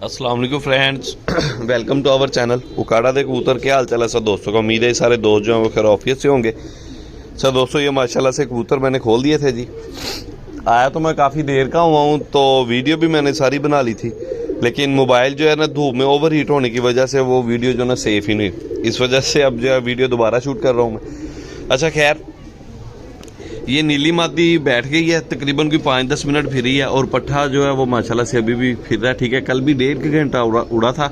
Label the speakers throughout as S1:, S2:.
S1: अस्सलाम वालेकुम friends, welcome to our channel उकाड़ा दे कबूतर। क्या हाल चाल है सब दोस्तों का? उम्मीद है सारे दोस्त जो हैं वो खैरियत से होंगे। सर दोस्तों, ये माशाल्लाह से कबूतर मैंने खोल दिए थे जी। आया तो मैं काफ़ी देर का हुआ हूँ, तो वीडियो भी मैंने सारी बना ली थी, लेकिन मोबाइल जो है ना धूप में ओवर हीट होने की वजह से वो वीडियो जो ना सेफ़ ही नहीं, इस वजह से अब जो है वीडियो दोबारा शूट कर रहा हूँ मैं। अच्छा खैर, ये नीली मादी बैठ गई है, तकरीबन कोई 5-10 मिनट फिरी है, और पट्ठा जो है वो माशाल्लाह से अभी भी फिर रहा है। ठीक है, कल भी 1.5 घंटा उड़ा था,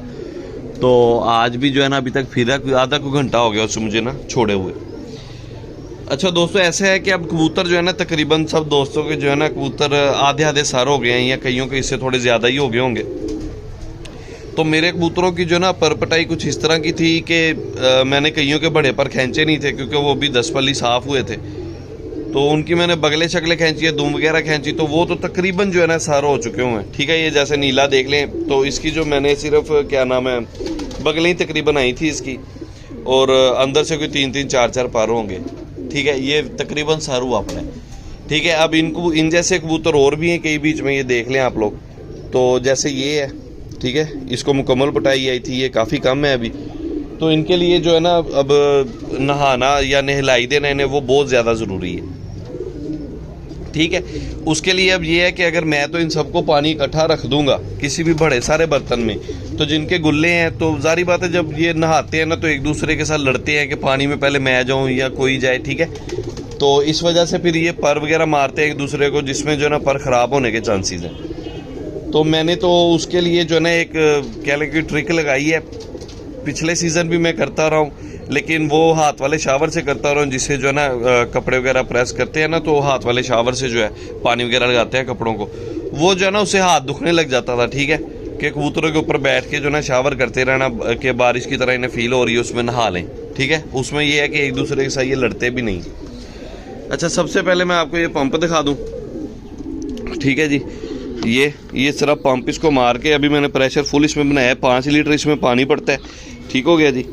S1: तो आज भी जो है ना अभी तक फिर रहा, आधा को घंटा हो गया उससे मुझे ना छोड़े हुए। अच्छा दोस्तों, ऐसे है कि अब कबूतर जो है ना तकरीबन सब दोस्तों के जो है ना कबूतर आधे आधे सार हो गए हैं, या कईयों के इससे थोड़े ज़्यादा ही हो गए होंगे। तो मेरे कबूतरों की जो ना परपटाई कुछ इस तरह की थी कि मैंने कईयों के बड़े पर खींचे नहीं थे, क्योंकि वो भी 10 पल्ली साफ़ हुए थे। तो उनकी मैंने बगले शगले खींची है, दुम वगैरह खींची, तो वो तो तकरीबन जो है ना सारे हो चुके हुए हैं। ठीक है, ये जैसे नीला देख लें, तो इसकी जो मैंने सिर्फ क्या नाम है बगलें ही तकरीबन आई थी इसकी, और अंदर से कोई 3-3 4-4 पार होंगे। ठीक है, ये तकरीबन सारू अपने। ठीक है, अब इन जैसे कबूतर और भी हैं कई बीच में, ये देख लें आप लोग। तो जैसे ये है, ठीक है, इसको मुकम्मल पटाई आई थी, ये काफ़ी कम है अभी। तो इनके लिए जो है ना अब नहाना या नहलाई देना इन्हें वो बहुत ज़्यादा ज़रूरी है। ठीक है, उसके लिए अब ये है कि अगर मैं तो इन सबको पानी इकट्ठा रख दूंगा किसी भी बड़े सारे बर्तन में, तो जिनके गुल्ले हैं तो जारी बात है जब ये नहाते हैं ना तो एक दूसरे के साथ लड़ते हैं कि पानी में पहले मैं जाऊं या कोई जाए। ठीक है, तो इस वजह से फिर ये पर वगैरह मारते हैं एक दूसरे को, जिसमें जो है ना पर ख़राब होने के चांसेस हैं। तो मैंने तो उसके लिए जो है ना एक कह लें कि ट्रिक लगाई है, पिछले सीज़न भी मैं करता रहा हूँ, लेकिन वो हाथ वाले शावर से करता रहा हूँ, जिससे जो है ना कपड़े वगैरह प्रेस करते हैं ना, तो हाथ वाले शावर से जो है पानी वगैरह लगाते हैं कपड़ों को, वो जो है ना उससे हाथ दुखने लग जाता था। ठीक है, कि कबूतरों के ऊपर बैठ के जो ना शावर करते रहना कि बारिश की तरह इन्हें फील हो रही है, उसमें नहा लें। ठीक है, उसमें ये है कि एक दूसरे के साथ ये लड़ते भी नहीं। अच्छा, सबसे पहले मैं आपको ये पंप दिखा दूँ। ठीक है जी, ये सिर्फ पंप इसको मार के, अभी मैंने प्रेशर फुल इसमें बनाया है, 5 लीटर इसमें पानी पड़ता है। ठीक हो गया जी,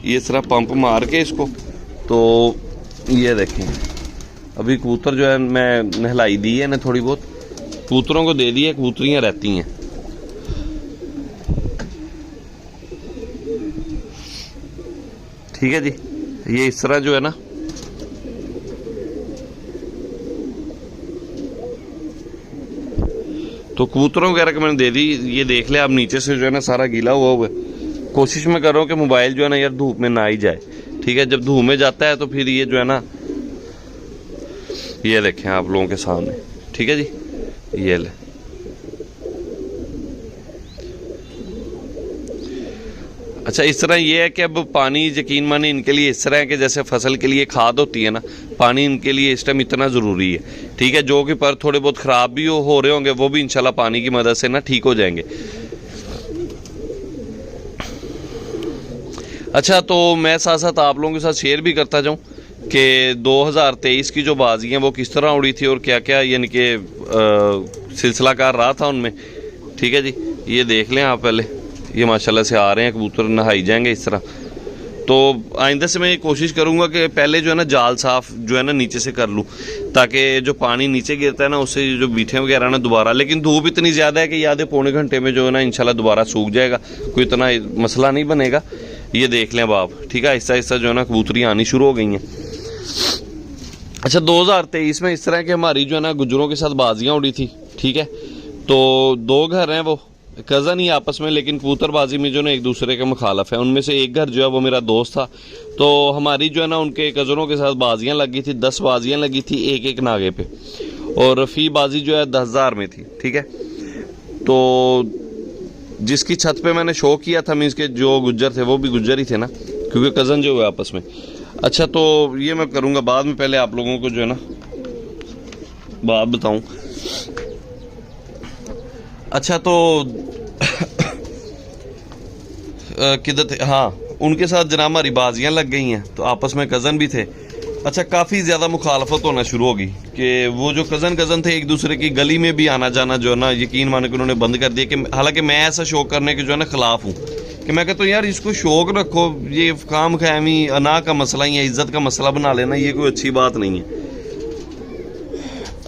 S1: ये सिर्फ पंप मार के इसको, तो ये देखें अभी कबूतर जो है मैं नहलाई दी है ना, थोड़ी बहुत कबूतरों को दे दी है, कबूतरियाँ रहती हैं। ठीक है जी, ये इस तरह जो है ना तो कबूतरों वगैरह को मैंने दे दी। ये देख ले, अब नीचे से जो है ना सारा गीला हुआ है। कोशिश मैं कर रहा हूँ कि मोबाइल जो है ना यार धूप में ना ही जाए। ठीक है, जब धूप में जाता है तो फिर ये जो है ना, ये देखें आप लोगों के सामने। ठीक है जी, ये ले। अच्छा, इस तरह ये है कि अब पानी यकीन माने इनके लिए इस तरह है कि जैसे फसल के लिए खाद होती है ना, पानी इनके लिए इस टाइम इतना ज़रूरी है। ठीक है, जो कि पर थोड़े बहुत ख़राब भी हो रहे होंगे, वो भी इंशाल्लाह पानी की मदद से ना ठीक हो जाएंगे। अच्छा, तो मैं साथ साथ आप लोगों के साथ शेयर भी करता जाऊं कि 2023 की जो बाजियाँ वो किस तरह उड़ी थी और क्या क्या यानी कि सिलसिलाकार रहा था उनमें। ठीक है जी, ये देख लें आप पहले, ये माशाल्लाह से आ रहे हैं कबूतर, नहाई जाएंगे इस तरह। तो आइंदा से मैं ये कोशिश करूँगा कि पहले जो है ना जाल साफ़ जो है ना नीचे से कर लूँ, ताकि जो पानी नीचे गिरता है ना उससे जो बीठे वगैरह ना दोबारा, लेकिन धूप इतनी ज़्यादा है कि आधे पौने घंटे में जो है ना इंशाल्लाह दोबारा सूख जाएगा, कोई इतना मसला नहीं बनेगा। ये देख लें अब आप। ठीक है, आहिस्ता आहिस्ता जो है ना कबूतरियाँ आनी शुरू हो गई हैं। अच्छा, 2023 में इस तरह के हमारी जो है ना गुजरों के साथ बाजियाँ उड़ी थी। ठीक है, तो 2 घर हैं वो कज़न ही आपस में, लेकिन कबूतरबाजी में जो ना एक दूसरे के मुखालफ है। उनमें से एक घर जो है वो मेरा दोस्त था, तो हमारी जो है ना उनके कज़नों के साथ बाजियाँ लगी थी, 10 बाजियाँ लगी थी एक नागे पे, और फ़ी बाजी जो है 10,000 में थी। ठीक है, तो जिसकी छत पे मैंने शो किया था, मीन्स के जो गुज्जर थे वो भी गुज्जर ही थे ना, क्योंकि कज़न जो हुए आपस में। अच्छा, तो ये मैं करूँगा बाद में, पहले आप लोगों को जो है ना बात बताऊँ। अच्छा, तो किधर थे? हाँ, उनके साथ जनाब हमारी बाजियाँ लग गई हैं, तो आपस में कज़न भी थे। अच्छा, काफ़ी ज़्यादा मुखालफत होना शुरू होगी कि वो जो कज़न थे एक दूसरे की गली में भी आना जाना जो है ना यकीन माने कि उन्होंने बंद कर दिया। कि हालांकि मैं ऐसा शौक करने के जो है ना ख़िलाफ़ हूँ, कि मैं कहता हूँ यार इसको शौक रखो, ये काम ख़यामी अना का मसला ही है, इज़्ज़त का मसला बना लेना ये कोई अच्छी बात नहीं है।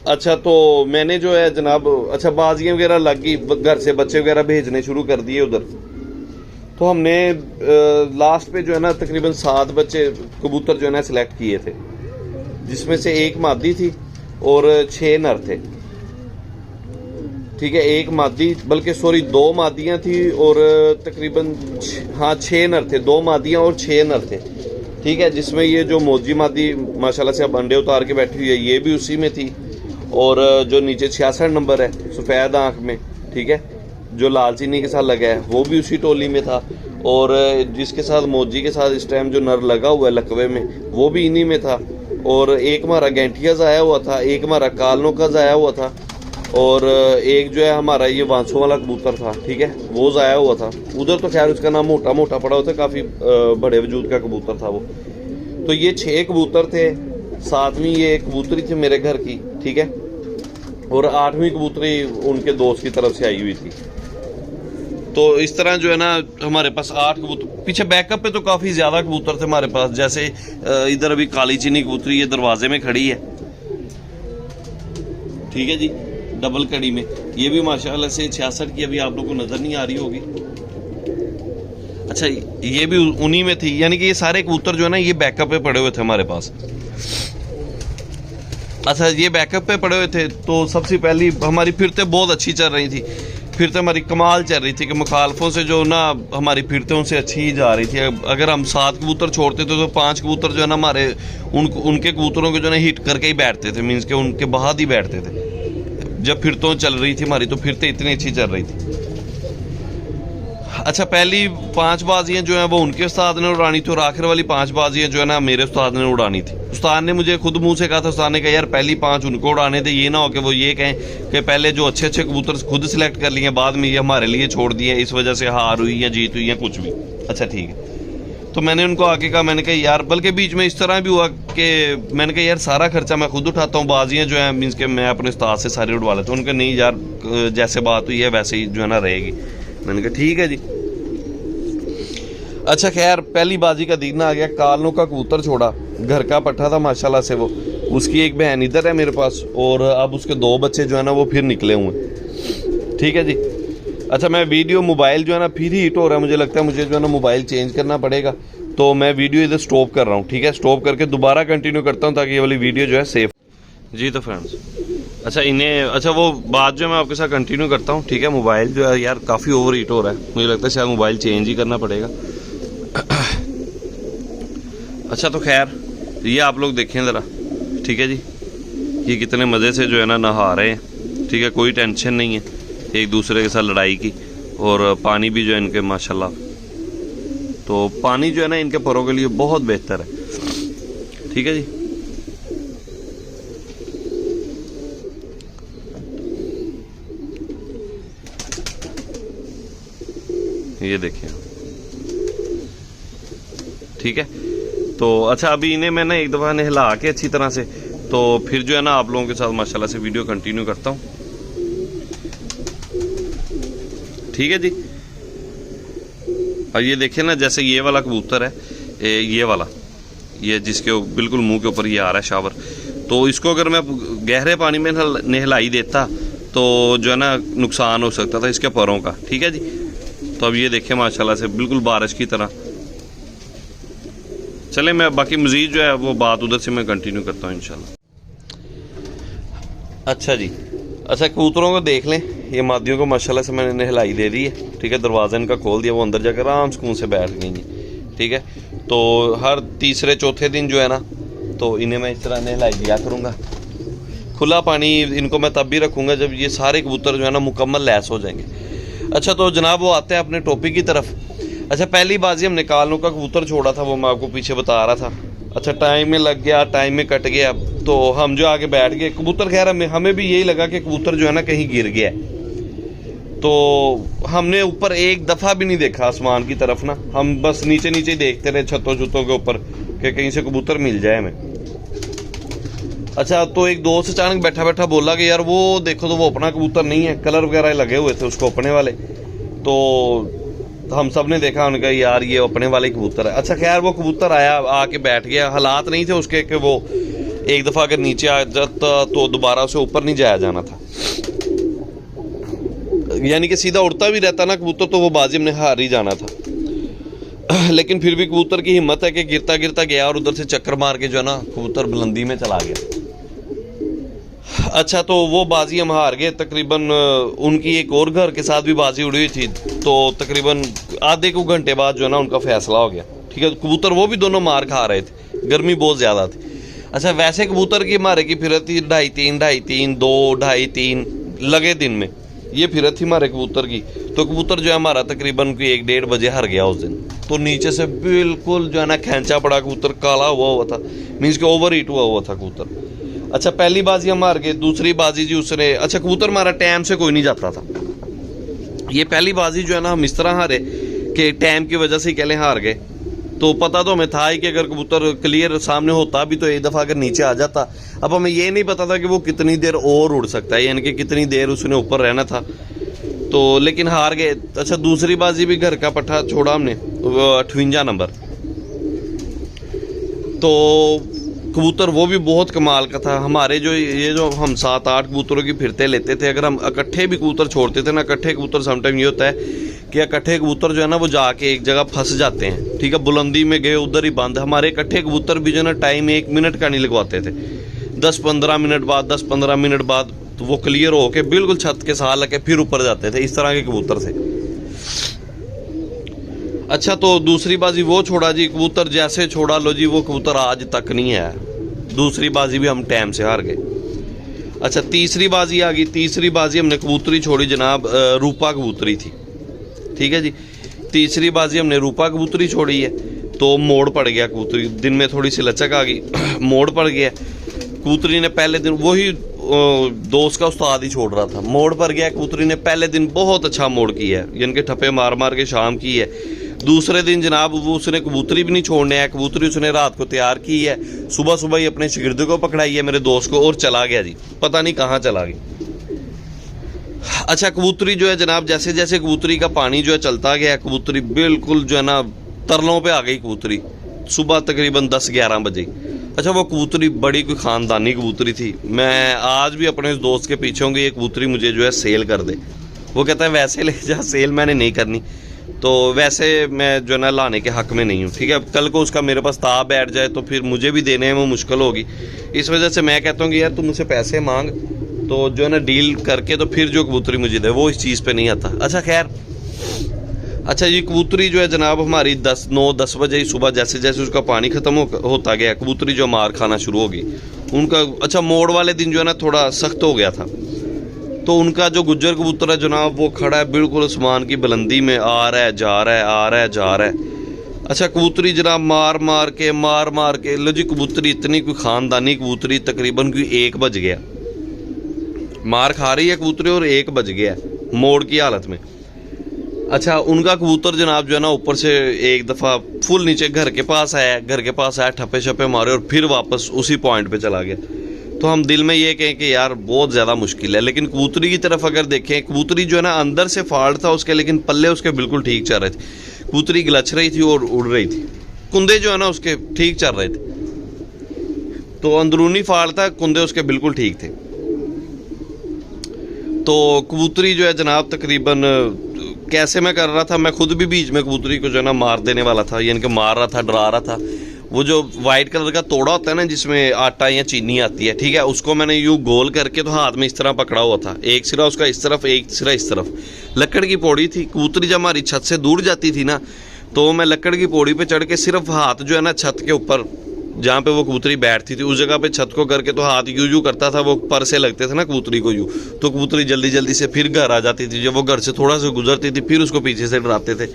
S1: अच्छा तो मैंने जो है जनाब, अच्छा बाजियाँ वगैरह लग गई, घर से बच्चे वगैरह भेजने शुरू कर दिए उधर। तो हमने लास्ट पे जो है ना तकरीबन 7 बच्चे कबूतर जो है ना सिलेक्ट किए थे, जिसमें से एक मादी थी और 6 नर थे। ठीक है, एक मादी, बल्कि सॉरी 2 मादियाँ थी और तकरीबन 6 नर थे, 2 मादियाँ और 6 नर थे। ठीक है, जिसमें ये जो मौजी मादी माशाल्लाह से अब अंडे उतार के बैठी हुई है, ये भी उसी में थी। और जो नीचे 66 नंबर है सफ़ेद आँख में, ठीक है, जो लाल चीनी के साथ लगा है, वो भी उसी टोली में था। और जिसके साथ मौजी के साथ इस टाइम जो नर लगा हुआ है लकवे में, वो भी इन्हीं में था। और एक हमारा गेंटिया ज़ाया हुआ था, एक हमारा कालनों का ज़ाया हुआ था, और एक जो है हमारा ये वांसों वाला कबूतर था। ठीक है, वो ज़ाया हुआ था उधर। तो खैर उसका नाम मोटा मोटा पड़ा हुआ था, काफ़ी बड़े वजूद का कबूतर था वो। तो ये 6 कबूतर थे, 7वीं ये कबूतरी थी मेरे घर की। ठीक है, और 8वीं कबूतरी उनके दोस्त की तरफ से आई हुई थी। तो इस तरह जो है ना हमारे पास 8 कबूतर। पीछे बैकअप पे तो काफ़ी ज़्यादा कबूतर थे हमारे पास, जैसे इधर अभी काली चीनी कबूतरी ये दरवाजे में खड़ी है। ठीक है जी, डबल कड़ी में, ये भी माशाल्लाह से 66 की, अभी आप लोगों को नज़र नहीं आ रही होगी। अच्छा, ये भी उन्हीं में थी, यानी कि ये सारे कबूतर जो है ना ये बैकअप पे पड़े हुए थे हमारे पास। अच्छा, ये बैकअप पे पड़े हुए थे तो सबसे पहली हमारी फिरते बहुत अच्छी चल रही थी, फिरते हमारी कमाल चल रही थी कि मुखालफों से जो ना हमारी फिरते उनसे अच्छी ही जा रही थी। अगर हम 7 कबूतर छोड़ते थे तो 5 कबूतर जो है ना हमारे उनके कबूतरों को जो है हिट करके ही बैठते थे, मीन्स के उनके बाद ही बैठते थे। जब फिरतों चल रही थी हमारी तो फिरते इतनी अच्छी चल रही थी। अच्छा, पहली 5 बाजियाँ जो हैं वो उनके उस्ताद ने उड़ानी थी, और आखिर वाली 5 बाजियाँ जो है ना मेरे उस्ताद ने उड़ानी थी। उस्ताद ने मुझे खुद मुंह से कहा था, उस्ताद ने कहा यार पहली 5 उनको उड़ाने थे, ये ना हो कि वो ये कहें कि पहले जो अच्छे अच्छे कबूतर खुद सिलेक्ट कर लिए, बाद में ये हमारे लिए छोड़ दिए, इस वजह से हार हुई या जीत हुई या कुछ भी। अच्छा ठीक है, तो मैंने उनको आके कहा, मैंने कहा यार, बल्कि बीच में इस तरह भी हुआ कि मैंने कहा यार सारा खर्चा मैं खुद उठाता हूँ, बाजियाँ जो हैं मीन्स के मैं अपने उस्ताद से सारी उड़वा लेता हूँ। उनके नहीं यार, जैसे बात हुई है वैसे ही जो है ना रहेगी। मैंने कहा ठीक है जी। अच्छा खैर, पहली बाजी का दिन आ गया, कालनों का कबूतर छोड़ा, घर का पट्ठा था माशाल्लाह से वो। उसकी एक बहन इधर है मेरे पास, और अब उसके 2 बच्चे जो है ना वो फिर निकले हुए। ठीक है जी। अच्छा, मैं वीडियो मोबाइल जो है ना फिर ही हिट हो रहा है, मुझे लगता है मुझे जो है ना मोबाइल चेंज करना पड़ेगा, तो मैं वीडियो इधर स्टॉप कर रहा हूँ। ठीक है, स्टॉप करके दोबारा कंटिन्यू करता हूँ ताकि ये वाली वीडियो जो है सेफ जी। तो फ्रेंड्स, अच्छा इन्हें, अच्छा वो बात जो मैं आपके साथ कंटिन्यू करता हूँ। ठीक है, मोबाइल जो है यार काफ़ी ओवर हीट हो रहा है, मुझे लगता है शायद मोबाइल चेंज ही करना पड़ेगा। अच्छा तो खैर, ये आप लोग देखें ज़रा। ठीक है जी, ये कितने मज़े से जो है ना नहा रहे हैं। ठीक है, कोई टेंशन नहीं है एक दूसरे के साथ लड़ाई की। और पानी भी जो है इनके माशाल्लाह, तो पानी जो है ना इनके परों के लिए बहुत बेहतर है। ठीक है जी। ये देखिए, ठीक है। तो अच्छा, अभी इन्हें मैं ना एक दफ़ा नहला के अच्छी तरह से, तो फिर जो है ना आप लोगों के साथ माशाल्लाह से वीडियो कंटिन्यू करता हूँ। ठीक है जी। और ये देखिए ना, जैसे ये वाला कबूतर है, ये वाला, ये जिसके बिल्कुल मुंह के ऊपर ये आ रहा है शावर, तो इसको अगर मैं गहरे पानी में नहलाई देता तो जो है ना नुकसान हो सकता था इसके परों का। ठीक है जी। तो अब ये देखिए माशाल्लाह से बिल्कुल बारिश की तरह। चले, मैं बाकी मज़ीद जो है वो बात उधर से मैं कंटिन्यू करता हूँ इंशाल्लाह। अच्छा जी। अच्छा, कबूतरों को देख लें, ये मादियों को माशाल्लाह से मैंने नहलाई दे दी है। ठीक है, दरवाज़ा इनका खोल दिया, वो अंदर जाकर आराम सुकून से बैठ गई हैं। ठीक है, तो हर तीसरे चौथे दिन जो है ना, तो इन्हें मैं इस तरह नहलाई दिया करूँगा। खुला पानी इनको मैं तब भी रखूँगा जब ये सारे कबूतर जो है ना मुकम्मल लैस हो जाएंगे। अच्छा, तो जनाब वो आते हैं अपने टॉपिक की तरफ। अच्छा, पहली बाजी हमने कालनों का कबूतर छोड़ा था, वो मैं आपको पीछे बता रहा था। अच्छा, टाइम में लग गया, टाइम में कट गया, तो हम जो आगे बैठ गए कबूतर। खैर हमें भी यही लगा कि कबूतर जो है ना कहीं गिर गया, तो हमने ऊपर एक दफ़ा भी नहीं देखा आसमान की तरफ ना, हम बस नीचे नीचे ही देखते रहे छतों के ऊपर कि कहीं से कबूतर मिल जाए हमें। अच्छा, तो एक दोस्त अचानक बैठा बैठा बोला कि यार वो देखो, तो वो अपना कबूतर नहीं है, कलर वगैरह लगे हुए थे उसको अपने वाले। तो हम सब ने देखा, उनका यार ये अपने वाले कबूतर है। अच्छा खैर, वो कबूतर आया, आके बैठ गया, हालात नहीं थे उसके कि वो एक दफ़ा अगर नीचे आ जाता तो दोबारा उसे ऊपर नहीं जाया जाना था, यानी कि सीधा उड़ता भी रहता ना कबूतर तो वो बाजी हमने हार ही जाना था। लेकिन फिर भी कबूतर की हिम्मत है कि गिरता गिरता गया और उधर से चक्कर मार के जो है ना कबूतर बुलंदी में चला गया। अच्छा, तो वो बाजी हम हार गए। तकरीबन उनकी एक और घर के साथ भी बाजी उड़ी हुई थी, तो तकरीबन आधे को घंटे बाद जो है ना उनका फैसला हो गया। ठीक है, कबूतर वो भी दोनों मार खा रहे थे, गर्मी बहुत ज़्यादा थी। अच्छा, वैसे कबूतर की हमारे की फिरत थी 2:30 2 2:30 लगे दिन में, ये फिरत थी हमारे कबूतर की। तो कबूतर जो है हमारा तकरीबन 1-1:30 बजे हार गया उस दिन। तो नीचे से बिल्कुल जो है ना खैंचा पड़ा कबूतर, काला हुआ था, मीन्स के ओवर हीट हुआ था कबूतर। अच्छा, पहली बाजी हम हार गए। दूसरी बाजी जी उसने, अच्छा कबूतर हमारा टाइम से कोई नहीं जाता था। ये पहली बाजी जो है ना हम इस तरह हारे कि टाइम की वजह से ही कहले हार गए। तो पता तो हमें था ही कि अगर कबूतर क्लियर सामने होता भी तो एक दफ़ा अगर नीचे आ जाता। अब हमें ये नहीं पता था कि वो कितनी देर और उड़ सकता है, यानी कि कितनी देर उसने ऊपर रहना था। तो लेकिन हार गए। अच्छा, दूसरी बाजी भी घर का पट्ठा छोड़ा हमने 58 नंबर। तो कबूतर वो भी बहुत कमाल का था। हमारे जो ये जो हम 7-8 कबूतरों की फिरते लेते थे, अगर हम इकट्ठे भी कबूतर छोड़ते थे ना, इकट्ठे कबूतर समटाइम ये होता है कि इकट्ठे कबूतर जो है ना वो जाके एक जगह फंस जाते हैं। ठीक है, बुलंदी में गए उधर ही बंद। हमारे इकट्ठे कबूतर भी जो है ना टाइम 1 मिनट का नहीं लगवाते थे, 10-15 मिनट बाद 10-15 मिनट बाद तो वो क्लियर हो के बिल्कुल छत के साथ लगे फिर ऊपर जाते थे। इस तरह के कबूतर थे। अच्छा, तो दूसरी बाजी वो छोड़ा जी, कबूतर जैसे छोड़ा लो जी वो कबूतर आज तक नहीं है। दूसरी बाजी भी हम टाइम से हार गए। अच्छा, तीसरी बाजी आ गई। तीसरी बाजी हमने कबूतरी छोड़ी जनाब, रूपा कबूतरी थी। ठीक है जी, तीसरी बाजी हमने रूपा कबूतरी छोड़ी है। तो मोड़ पड़ गया कबूतरी, दिन में थोड़ी सी लचक आ गई, मोड़ पड़ गया। कबूतरी ने पहले दिन वही दोस्त का उस्ताद ही छोड़ रहा था, मोड़ पड़ गया। कबूतरी ने पहले दिन बहुत अच्छा मोड़ किया है, यानी कि ठप्पे मार मार के शाम की है। दूसरे दिन जनाब वो उसने कबूतरी भी नहीं छोड़ने है, कबूतरी उसने रात को तैयार की है, सुबह सुबह ही अपने शागिर्द को पकड़ाई है मेरे दोस्त को, और चला गया जी, पता नहीं कहाँ चला गया। अच्छा, कबूतरी जो है जनाब जैसे जैसे कबूतरी का पानी जो है चलता गया, कबूतरी बिल्कुल जो है ना तरलों पे आ गई कबूतरी, सुबह तकरीबन 10-11 बजे। अच्छा, वो कबूतरी बड़ी कोई ख़ानदानी कबूतरी थी। मैं आज भी अपने उस दोस्त के पीछे होंगे, ये कबूतरी मुझे जो है सेल कर दे। वो कहता है वैसे ले जा, सेल मैंने नहीं करनी। तो वैसे मैं जो है ना लाने के हक़ में नहीं हूँ। ठीक है, कल को उसका मेरे पास ताब बैठ जाए तो फिर मुझे भी देने में मुश्किल होगी। इस वजह से मैं कहता हूँ कि यार तू मुझसे पैसे मांग, तो जो है ना डील करके तो फिर जो कबूतरी मुझे दे, वो इस चीज़ पे नहीं आता। अच्छा खैर, अच्छा ये कबूतरी जो है जनाब हमारी 9-10 बजे ही सुबह जैसे जैसे उसका पानी ख़त्म होता गया, कबूतरी जो मार खाना शुरू होगी उनका। अच्छा, मोड़ वाले दिन जो है ना थोड़ा सख्त हो गया था। तो उनका जो गुज्जर कबूतर है जनाब वो खड़ा है बिल्कुल आसमान की बुलंदी में, आ रहा है जा रहा है, आ रहा है जा रहा है। अच्छा, कबूतरी जनाब मार मार के लो जी, कबूतरी इतनी कोई ख़ानदानी कबूतरी, तकरीबन कोई 1 बज गया, मार खा रही है कबूतरी और 1 बज गया मोड़ की हालत में। अच्छा, उनका कबूतर जनाब जो है ना ऊपर से एक दफ़ा फुल नीचे घर के पास आया, ठप्पे छप्पे मारे और फिर वापस उसी पॉइंट पे चला गया। तो हम दिल में ये कहें कि यार बहुत ज़्यादा मुश्किल है। लेकिन कबूतरी की तरफ अगर देखें, कबूतरी जो है ना अंदर से फॉल्ट था उसके, लेकिन पल्ले उसके बिल्कुल ठीक चल रहे थे। कबूतरी गलच रही थी और उड़ रही थी, कुंदे जो है ना उसके ठीक चल रहे थे। तो अंदरूनी फॉल्ट था, कुंदे उसके बिल्कुल ठीक थे। तो कबूतरी जो है जनाब तकरीबन कैसे मैं कर रहा था, मैं खुद भी बीच में कबूतरी को जो है ना मार देने वाला था, यानी कि मार रहा था, डरा रहा था। वो जो वाइट कलर का तोड़ा होता है ना जिसमें आटा या चीनी आती है, ठीक है, उसको मैंने यूँ गोल करके तो हाथ में इस तरह पकड़ा हुआ था, एक सिरा उसका इस तरफ, एक सिरा इस तरफ। लकड़ की पौड़ी थी। कबूतरी जब हमारी छत से दूर जाती थी ना, तो मैं लकड़ की पौड़ी पे चढ़ के सिर्फ हाथ जो है ना छत के ऊपर जहाँ पे वो कबूतरी बैठती थी उस जगह पे छत को करके तो हाथ यूँ करता था, वो पर से लगते थे ना कबूतरी को यूँ, तो कबूतरी जल्दी जल्दी से फिर घर आ जाती थी। जब वो घर से थोड़ा सा गुजरती थी फिर उसको पीछे से डराते थे।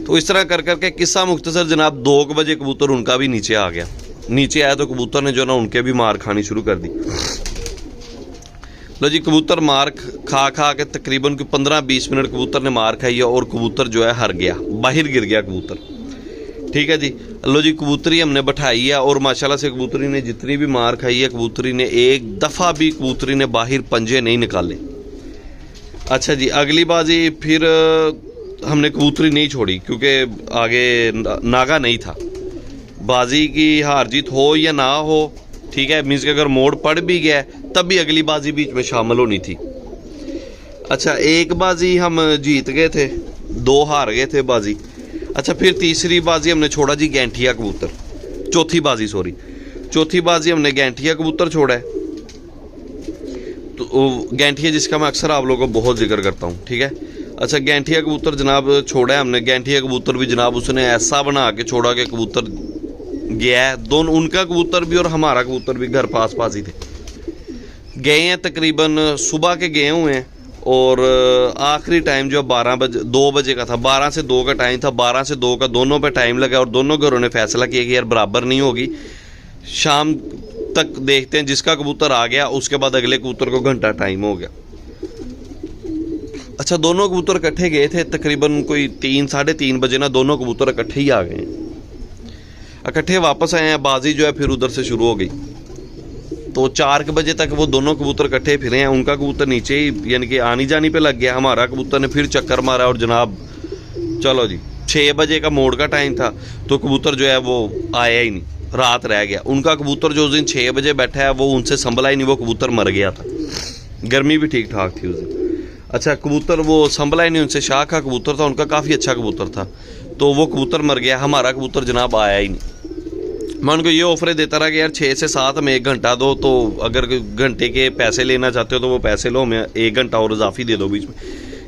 S1: तो इस तरह कर करके किस्सा मुख्तसर जनाब 2 बजे कबूतर उनका भी नीचे आ गया। नीचे आया तो कबूतर ने जो ना उनके भी मार खानी शुरू कर दी। लो जी, कबूतर मार खा के तकरीबन 15-20 मिनट कबूतर ने मार खाई है और कबूतर जो है हार गया, बाहर गिर गया कबूतर। ठीक है जी, लो जी, कबूतरी हमने बैठाई है और माशाल्लाह से कबूतरी ने जितनी भी मार खाई है, कबूतरी ने एक दफ़ा भी कबूतरी ने बाहर पंजे नहीं निकाले। अच्छा जी, अगली बाजी फिर हमने कबूतरी नहीं छोड़ी क्योंकि आगे नागा नहीं था। बाजी की हार जीत हो या ना हो, ठीक है, मीन्स कि अगर मोड़ पड़ भी गया तब भी अगली बाजी बीच में शामिल होनी थी। अच्छा, एक बाजी हम जीत गए थे, 2 हार गए थे बाजी। अच्छा, फिर तीसरी बाजी हमने छोड़ा जी गैंठिया कबूतर, चौथी बाजी हमने गैंठिया कबूतर छोड़ा है। तो गैंठिया जिसका मैं अक्सर आप लोगों को बहुत जिक्र करता हूँ, ठीक है। अच्छा, गैंठिया कबूतर जनाब छोड़ा है हमने। गैंठिया कबूतर भी जनाब उसने ऐसा बना के छोड़ा कि कबूतर गया है, दोनों, उनका कबूतर भी और हमारा कबूतर भी घर पास ही थे। गए हैं तकरीबन सुबह के गए हुए हैं, और आखिरी टाइम जो 2 बजे का था, 12 से 2 का टाइम था। 12 से 2 का दोनों पे टाइम लगा और दोनों घरों ने फैसला किया कि यार बराबर नहीं होगी, शाम तक देखते हैं, जिसका कबूतर आ गया उसके बाद अगले कबूतर को घंटा टाइम हो गया। अच्छा, दोनों कबूतर इकट्ठे गए थे तकरीबन कोई 3-3:30 बजे ना, दोनों कबूतर इकट्ठे ही आ गए, इकट्ठे वापस आए हैं। बाजी जो है फिर उधर से शुरू हो गई, तो 4 बजे तक वो दोनों कबूतर इकट्ठे फिरे हैं। उनका कबूतर नीचे ही यानी कि आनी जानी पे लग गया, हमारा कबूतर ने फिर चक्कर मारा और जनाब चलो जी 6 बजे का मोड़ का टाइम था, तो कबूतर जो है वो आया ही नहीं, रात रह गया। उनका कबूतर जो उस दिन 6 बजे बैठा है वो उनसे संभला ही नहीं, वो कबूतर मर गया था। गर्मी भी ठीक ठाक थी उस दिन। अच्छा, कबूतर वो संभला ही नहीं उनसे, शाह का कबूतर था उनका, काफ़ी अच्छा कबूतर था, तो वो कबूतर मर गया। हमारा कबूतर जनाब आया ही नहीं। मैं उनको ये ऑफरें देता रहा कि यार 6 से 7 में 1 घंटा दो, तो अगर घंटे के पैसे लेना चाहते हो तो वो पैसे लो, हमें 1 घंटा और इजाफी दे दो बीच में।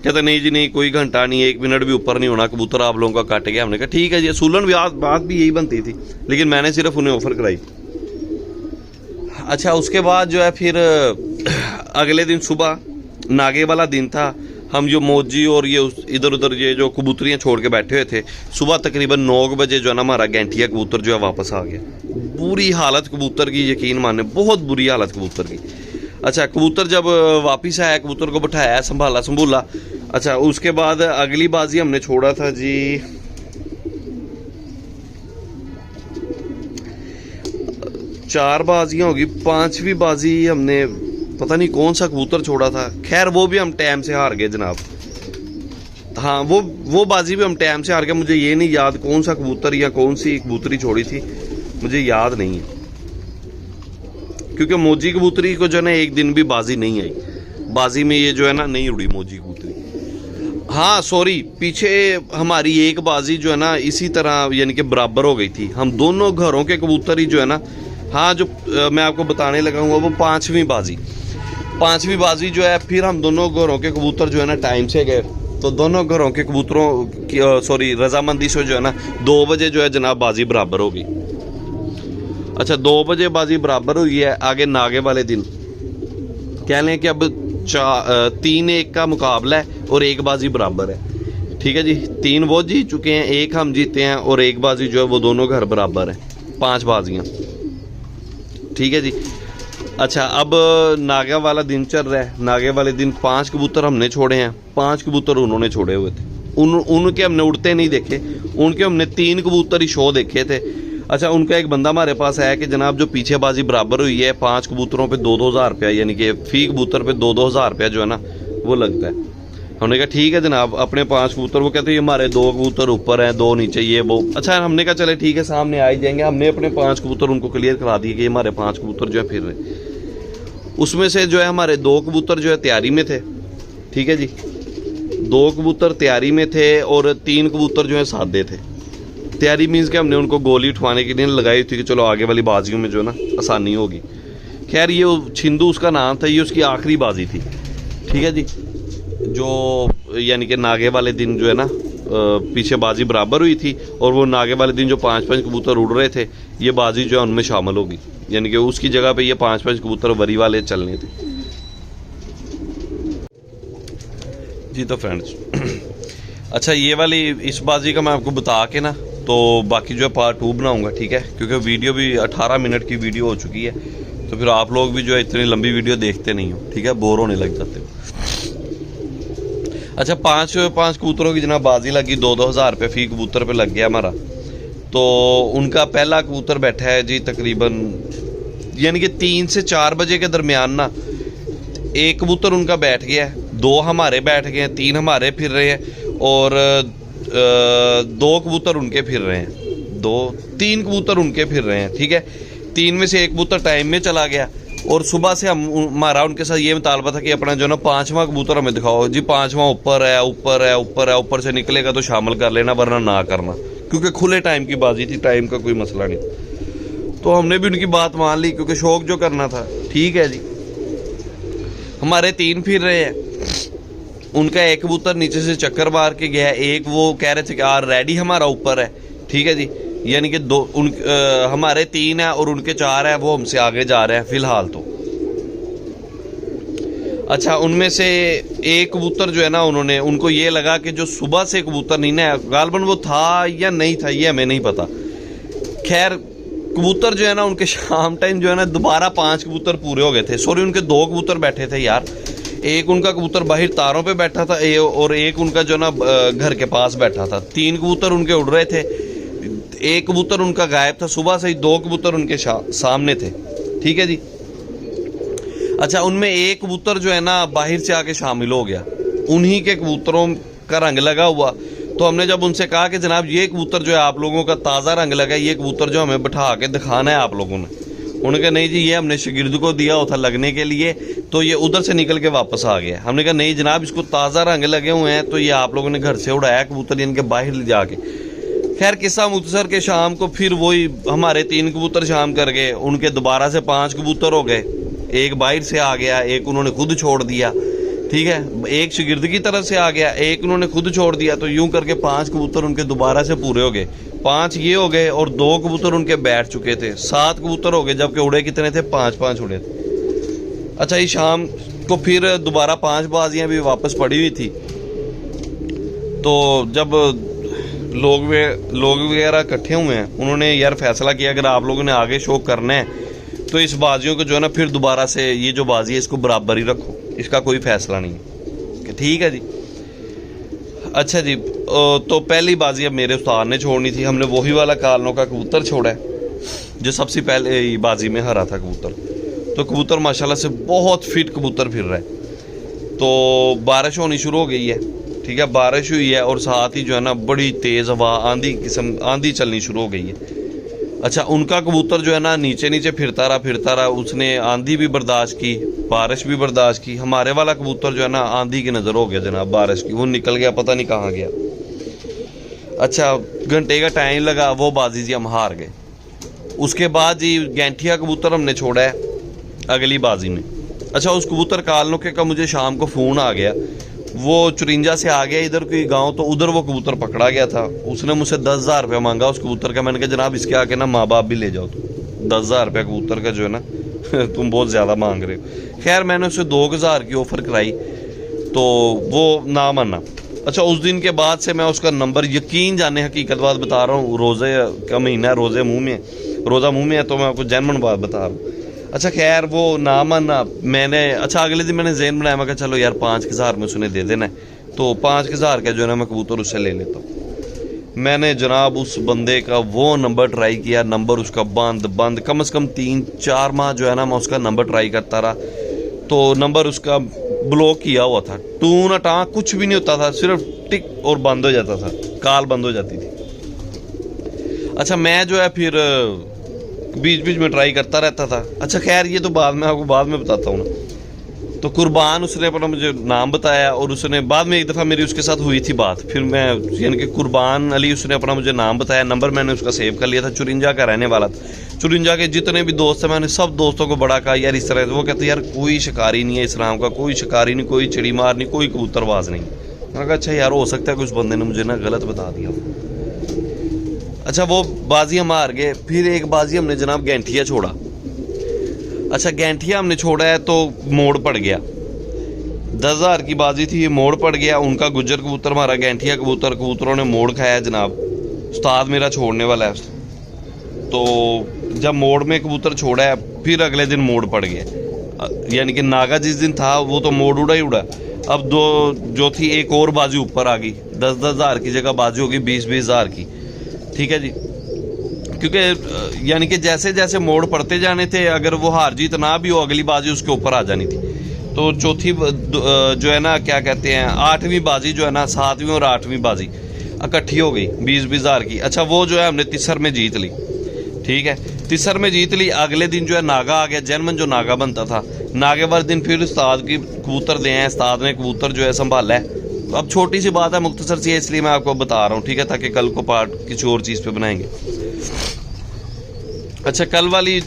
S1: कहते नहीं जी नहीं, कोई घंटा नहीं, 1 मिनट भी ऊपर नहीं होना, कबूतर आप लोगों का कट गया। हमने कहा ठीक है जी, सूलन भी बात भी यही बनती थी, लेकिन मैंने सिर्फ उन्हें ऑफ़र कराई। अच्छा, उसके बाद जो है फिर अगले दिन सुबह नागे वाला दिन था। हम जो मौजी और ये इधर उधर ये जो कबूतरियाँ छोड़ के बैठे हुए थे, सुबह तकरीबन 9 बजे जो है ना हमारा गैंठिया कबूतर जो है वापस आ गया। बुरी हालत कबूतर की, यकीन माने बहुत बुरी हालत कबूतर की। अच्छा, कबूतर जब वापस आया, कबूतर को बैठाया, संभूला। अच्छा, उसके बाद अगली बाजी हमने छोड़ा था जी 4 बाजियाँ होगी, 5वीं बाजी हमने पता नहीं कौन सा कबूतर छोड़ा था। खैर वो भी हम टाइम से हार गए जनाब। हाँ, वो बाजी भी हम टाइम से हार गए। मुझे ये नहीं याद कौन सा कबूतर या कौन सी कबूतरी छोड़ी थी, मुझे याद नहीं है, क्योंकि मौजी कबूतरी को जो है ना एक दिन भी बाजी नहीं आई। बाजी में ये जो है ना नहीं उड़ी मौजी कबूतरी। हाँ सॉरी, पीछे हमारी एक बाजी जो है ना इसी तरह यानी कि बराबर हो गई थी। हम दोनों घरों के कबूतर ही जो है ना, हाँ जो मैं आपको बताने लगा हूँ वो 5वीं बाजी जो है, फिर हम दोनों घरों के कबूतर जो है ना टाइम से गए, तो दोनों घरों के कबूतरों की रजामंदी से जो है ना 2 बजे जो है जनाब बाजी बराबर हो गई। अच्छा, 2 बजे बाजी बराबर हुई है। आगे नागे वाले दिन कह लें कि अब 3-1 का मुकाबला है और 1 बाजी बराबर है, ठीक है जी। 3 वो जीत चुके हैं, 1 हम जीते हैं और 1 बाजी जो है वो दोनों घर बराबर है, 5 बाजियाँ, ठीक है जी। अच्छा, अब नागा वाला दिन चल रहा है। नागे वाले दिन 5 कबूतर हमने छोड़े हैं, 5 कबूतर उन्होंने छोड़े हुए थे। उनके हमने उड़ते नहीं देखे, उनके हमने 3 कबूतर ही शो देखे थे। अच्छा, उनका एक बंदा हमारे पास आया कि जनाब जो पीछे बाजी बराबर हुई है, 5 कबूतरों पे 2-2 हज़ार रुपया, यानी कि फी कबूतर पे 2-2 हज़ार रुपया जो है ना वो लगता है। हमने कहा ठीक है जनाब, अपने 5 कबूतर, वो कहते हैं हमारे 2 कबूतर ऊपर हैं, 2 नीचे, ये वो। अच्छा, हमने कहा चले ठीक है, सामने आ ही जाएंगे। हमने अपने 5 कबूतर उनको क्लियर करा दिए कि हमारे 5 कबूतर जो है फिर रहे। उसमें से जो है हमारे 2 कबूतर जो है तैयारी में थे, ठीक है जी, 2 कबूतर तैयारी में थे और 3 कबूतर जो है सादे थे। तैयारी मीन्स कि हमने उनको गोली उठवाने के लिए लगाई थी कि चलो आगे वाली बाजियों में जो है ना आसानी होगी। खैर ये छिंदू उसका नाम था, ये उसकी आखिरी बाजी थी, ठीक है जी। जो यानी कि नागे वाले दिन जो है ना पीछे बाजी बराबर हुई थी, और वो नागे वाले दिन जो 5-5 कबूतर उड़ रहे थे, ये बाजी जो है उनमें शामिल होगी, यानी कि उसकी जगह पे ये 5-5 कबूतर वरी वाले चलने थे जी। तो फ्रेंड्स अच्छा, ये वाली इस बाजी का मैं आपको बता के ना तो बाकी जो है पार्ट 2 बनाऊंगा, ठीक है, क्योंकि वीडियो भी 18 मिनट की वीडियो हो चुकी है, तो फिर आप लोग भी जो है इतनी लंबी वीडियो देखते नहीं हो, ठीक है, बोर होने लग जाते हो। अच्छा, 5 कबूतरों की जनाब बाजी लगी, 2-2 हज़ार रुपये फी कबूतर पे लग गया हमारा। तो उनका पहला कबूतर बैठा है जी तकरीबन यानी कि 3 से 4 बजे के दरमियान ना, 1 कबूतर उनका बैठ गया है, 2 हमारे बैठ गए हैं, 3 हमारे फिर रहे हैं और 2 कबूतर उनके फिर रहे हैं, 2-3 कबूतर उनके फिर रहे हैं, ठीक है। 3 में से एक कबूतर टाइम में चला गया और सुबह से हमारा उनके साथ ये मुतालबा था कि अपना जो ना 5वां कबूतर हमें दिखाओ जी, 5वां ऊपर है, ऊपर है, ऊपर है, ऊपर से निकलेगा तो शामिल कर लेना वरना ना करना, क्योंकि खुले टाइम की बाजी थी, टाइम का कोई मसला नहीं। तो हमने भी उनकी बात मान ली क्योंकि शौक जो करना था। ठीक है जी, हमारे 3 फिर रहे हैं। उनका एक कबूतर नीचे से चक्कर मार के गया, एक वो कह रहे थे कि ऑलरेडी हमारा ऊपर है। ठीक है जी, यानी कि हमारे 3 है और उनके 4 है, वो हमसे आगे जा रहे हैं फिलहाल तो। अच्छा, उनमें से एक कबूतर जो है ना, उनको ये लगा कि जो सुबह से कबूतर नहीं ना, गालबन वो था या नहीं था ये हमें नहीं पता। खैर कबूतर जो है ना उनके शाम टाइम जो है ना दोबारा 5 कबूतर पूरे हो गए थे। सॉरी, उनके 2 कबूतर बैठे थे यार। एक उनका कबूतर बाहर तारों पे बैठा था और एक उनका जो ना घर के पास बैठा था। 3 कबूतर उनके उड़ रहे थे, एक कबूतर उनका गायब था। सुबह से ही 2 कबूतर उनके सामने थे। ठीक है जी। अच्छा, उनमें एक कबूतर जो है ना बाहर से आके शामिल हो गया, उन्हीं के कबूतरों का रंग लगा हुआ। तो हमने जब उनसे कहा कि जनाब ये कबूतर जो है आप लोगों का ताज़ा रंग लगा है, ये कबूतर जो हमें बिठा के दिखाना है आप लोगों ने। उन्होंने कहा नहीं जी, ये हमने शागिर्द को दिया होता लगने के लिए, तो ये उधर से निकल के वापस आ गया। हमने कहा नहीं जनाब, इसको ताज़ा रंग लगे हुए हैं, तो ये आप लोगों ने घर से उड़ाया कबूतर इनके बाहर ले जाके। खैर किस्सा मुख्तसर के शाम को फिर वही हमारे 3 कबूतर शाम कर गए, उनके दोबारा से 5 कबूतर हो गए। एक बाहर से आ गया, एक उन्होंने खुद छोड़ दिया। ठीक है, एक शागिर्द की तरफ से आ गया, एक उन्होंने खुद छोड़ दिया। तो यूं करके 5 कबूतर उनके दोबारा से पूरे हो गए। 5 ये हो गए और 2 कबूतर उनके बैठ चुके थे। 7 कबूतर हो गए, जबकि उड़े कितने थे? 5 उड़े थे। अच्छा, इस शाम को फिर दोबारा 5 बाजियां भी वापस पड़ी हुई थी। तो जब लोग वगैरह इकट्ठे हुए हैं, उन्होंने यार फैसला किया अगर आप लोगों ने आगे शो करना है तो इस बाजियों को जो है ना फिर दोबारा से ये जो बाजी है इसको बराबर ही रखो, इसका कोई फैसला नहीं है। ठीक है जी। अच्छा जी, तो पहली बाजी अब मेरे उस्ताद ने छोड़नी थी। हमने वही वाला कालनों का कबूतर छोड़ा है जो सबसे पहले बाजी में हरा था कबूतर। तो कबूतर माशाल्लाह से बहुत फिट कबूतर फिर रहा है। तो बारिश होनी शुरू हो गई है। ठीक है, बारिश हुई है और साथ ही जो है ना बड़ी तेज़ हवा, आंधी चलनी शुरू हो गई है। अच्छा, उनका कबूतर जो है ना नीचे नीचे फिरता रहा, उसने आंधी भी बर्दाश्त की, बारिश भी बर्दाश्त की। हमारे वाला कबूतर जो है ना आंधी की नज़र हो गया जनाब, बारिश की, वो निकल गया, पता नहीं कहाँ गया। अच्छा, घंटे का टाइम लगा, वो बाजी जी हम हार गए। उसके बाद जी गैंठिया कबूतर हमने छोड़ा है अगली बाजी में। अच्छा, उस कबूतर कालनोके का मुझे शाम को फ़ोन आ गया, वो चुरिंजा से आ गया इधर कोई गांव, तो उधर वो कबूतर पकड़ा गया था। उसने मुझसे 10,000 रुपया मांगा उस कबूतर का। मैंने कहा जनाब इसके आके ना माँ बाप भी ले जाओ, तो 10,000 रुपया कबूतर का जो है ना तुम बहुत ज़्यादा मांग रहे हो। खैर मैंने उसे 2,000 की ऑफ़र कराई तो वो ना माना। अच्छा, उस दिन के बाद से मैं उसका नंबर, यकीन जाने हकीकत बात बता रहा हूँ, रोज़े का महीना है, रोज़ा मुँह में है, तो मैं आपको जेन्युइन बात बता रहा हूँ। अच्छा, खैर वो ना माना। मैंने अगले दिन मैंने ज़हन बनाया, मैं कहा चलो यार 5,000 में उसने दे देना है, तो 5,000 का जो है ना मैं कबूतर उससे ले लेता हूँ। मैंने जनाब उस बंदे का वो नंबर ट्राई किया, नंबर उसका बंद कम से कम 3-4 माह जो है ना मैं उसका नंबर ट्राई करता रहा, तो नंबर उसका ब्लॉक किया हुआ था। टू ना टाँ कुछ भी नहीं होता था, सिर्फ टिक और बंद हो जाता था, कॉल बंद हो जाती थी। अच्छा, मैं जो है फिर बीच बीच में ट्राई करता रहता था। अच्छा, खैर ये तो आपको बाद में बताता हूँ ना। तो कुर्बान उसने अपना मुझे नाम बताया और उसने बाद में एक दफ़ा मेरी उसके साथ हुई थी बात, फिर मैं यानी कि कुर्बान अली, उसने अपना मुझे नाम बताया, नंबर मैंने उसका सेव कर लिया था। चुरिंजा का रहने वाला था। चुरिंजा के जितने भी दोस्त हैं मैंने सब दोस्तों को बड़ा कहा यार इस तरह। वो कहते यार कोई शिकारी नहीं है इस्लाम का, कोई शिकारी नहीं, कोई चिड़ी मार नहीं, कोई कबूतरबाज नहीं। मैंने कहा अच्छा यार हो सकता है कुछ बंदे ने मुझे ना गलत बता दिया। अच्छा, वो बाजी हम हार गए। फिर एक बाजी हमने जनाब गैंठिया छोड़ा। अच्छा, गैंठिया हमने छोड़ा है तो मोड़ पड़ गया, 10,000 की बाजी थी, ये मोड़ पड़ गया। उनका गुज्जर कबूतर हमारा गैंठिया कबूतरों ने मोड़ खाया जनाब। उस्ताद मेरा छोड़ने वाला है, तो जब मोड़ में कबूतर छोड़ा है फिर अगले दिन मोड़ पड़ गया। यानी कि नागा जिस दिन था वो तो मोड़ उड़ा ही उड़ा। अब जो थी एक और बाजी ऊपर आ गई, 10,000 की जगह बाजी होगी 20,000 की। ठीक है जी, क्योंकि यानी कि जैसे जैसे मोड़ पड़ते जाने थे, अगर वो हार जीत ना भी हो अगली बाजी उसके ऊपर आ जानी थी। तो चौथी जो है ना क्या कहते हैं 8वीं बाजी जो है ना, 7वीं और 8वीं बाजी इकट्ठी हो गई 20,000 की। अच्छा, वो जो है हमने तीसर में जीत ली। ठीक है, तिसर में जीत ली। अगले दिन जो है नागा आ गया, जर्मन जो नागा बनता था। नागे वाले दिन फिर उस्ताद की कबूतर दे हैं, उस्ताद ने कबूतर जो है संभाला है। तो अब छोटी सी बात है, मुख्तसर सी है, इसलिए मैं आपको बता रहा हूँ, ठीक है, ताकि कल को पार्ट किसी और चीज़ पे बनाएंगे। अच्छा कल वाली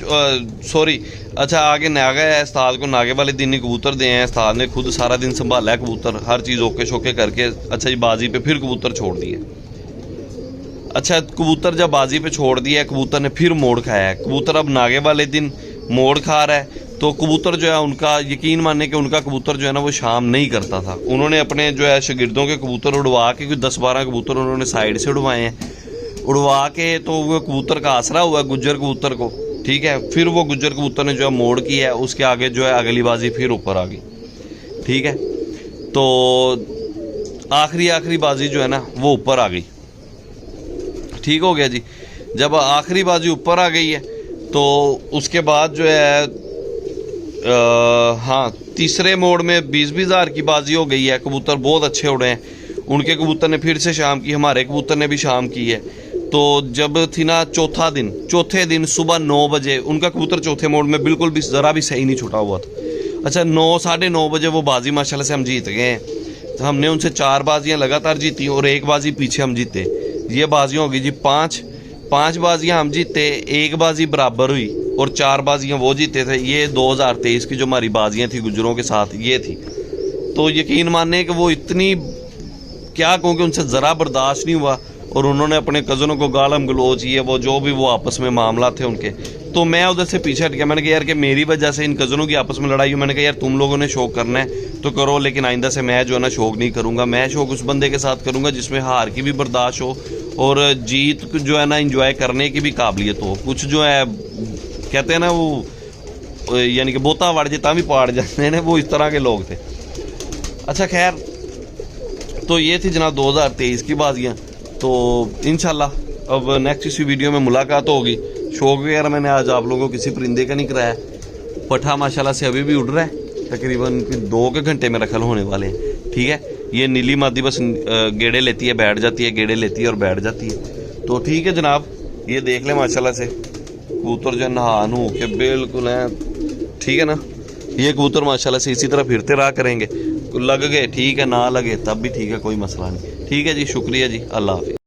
S1: सॉरी, अच्छा आगे नागा है, उस्ताद को नागे वाले दिन ही कबूतर दे हैं, उस्ताद ने खुद सारा दिन संभाला है कबूतर, हर चीज़ ओके शोके करके। अच्छा जी बाजी पे फिर कबूतर छोड़ दिए। अच्छा कबूतर जब बाजी पे छोड़ दिया, कबूतर ने फिर मोड़ खाया है। कबूतर अब नागे वाले दिन मोड़ खा रहा है। तो कबूतर जो है उनका, यकीन मानने कि उनका कबूतर जो है ना वो शाम नहीं करता था। उन्होंने अपने जो है शागिर्दों के कबूतर उड़वा के, कुछ 10-12 कबूतर उन्होंने साइड से उड़वाए हैं, उड़वा के तो वो कबूतर का आसरा हुआ गुज्जर कबूतर को, ठीक है। फिर वो गुज्जर कबूतर ने जो है मोड़ किया है, उसके आगे जो है अगली बाजी फिर ऊपर आ गई, ठीक है। तो आखिरी बाजी जो है ना वो ऊपर आ गई, ठीक हो गया जी। जब आखिरी बाजी ऊपर आ गई है तो उसके बाद जो है हाँ तीसरे मोड़ में 20-20 हज़ार की बाजी हो गई है। कबूतर बहुत अच्छे उड़े हैं, उनके कबूतर ने फिर से शाम की, हमारे कबूतर ने भी शाम की है। तो जब थी ना चौथे दिन सुबह 9 बजे उनका कबूतर चौथे मोड़ में बिल्कुल भी ज़रा भी सही नहीं छुटा हुआ था। अच्छा 9-9:30 बजे वो बाजी माशाल्लाह से हम जीत गए हैं। तो हमने उनसे 4 बाजियाँ लगातार जीती और 1 बाजी पीछे हम जीते। ये बाजियाँ होगी जी 5 बाजियाँ हम जीते, 1 बाजी बराबर हुई और 4 बाजियाँ वो जीते थे। ये 2023 की जो हमारी बाजियाँ थी गुजरों के साथ ये थी। तो यकीन मानने कि वो इतनी, क्या कहूँ कि उनसे ज़रा बर्दाश्त नहीं हुआ और उन्होंने अपने कज़नों को गालम गलोच, ये वो जो भी वो आपस में मामला थे उनके। तो मैं उधर से पीछे हट गया। मैंने कहा यार कि मेरी वजह से इन कज़नों की आपस में लड़ाई हुई। मैंने कहा यार तुम लोगों ने शौक करना है तो करो, लेकिन आइंदा से मैं जो है ना शौक नहीं करूँगा। मैं शौक उस बंदे के साथ करूँगा जिसमें हार की भी बर्दाश्त हो और जीत जो है ना इंजॉय करने की भी काबिलियत हो। कुछ जो है कहते हैं ना वो यानी कि बोता वड़ जाता भी पाड़ जाते हैं, वो इस तरह के लोग थे। अच्छा खैर, तो ये थी जनाब 2023 की बाजियाँ। तो इंशाल्लाह अब नेक्स्ट इसी वीडियो में मुलाकात होगी। शौक वगैरह मैंने आज आप लोगों को किसी परिंदे का नहीं कराया। पठा माशाल्लाह से अभी भी उड़ रहा है, तकरीबन 2 के घंटे में रखल होने वाले हैं, ठीक है। ये नीली मादी बस गेड़े लेती है बैठ जाती है, गेड़े लेती है और बैठ जाती है। तो ठीक है जनाब, ये देख लें माशाल्लाह से कबूतर जो नहा नू के बिल्कुल हैं, ठीक है ना। ये कबूतर माशाल्लाह से इसी तरह फिरते रहा करेंगे, लग गए ठीक है, ना लगे तब भी ठीक है, कोई मसला नहीं। ठीक है जी, शुक्रिया जी, अल्लाह हाफिज़।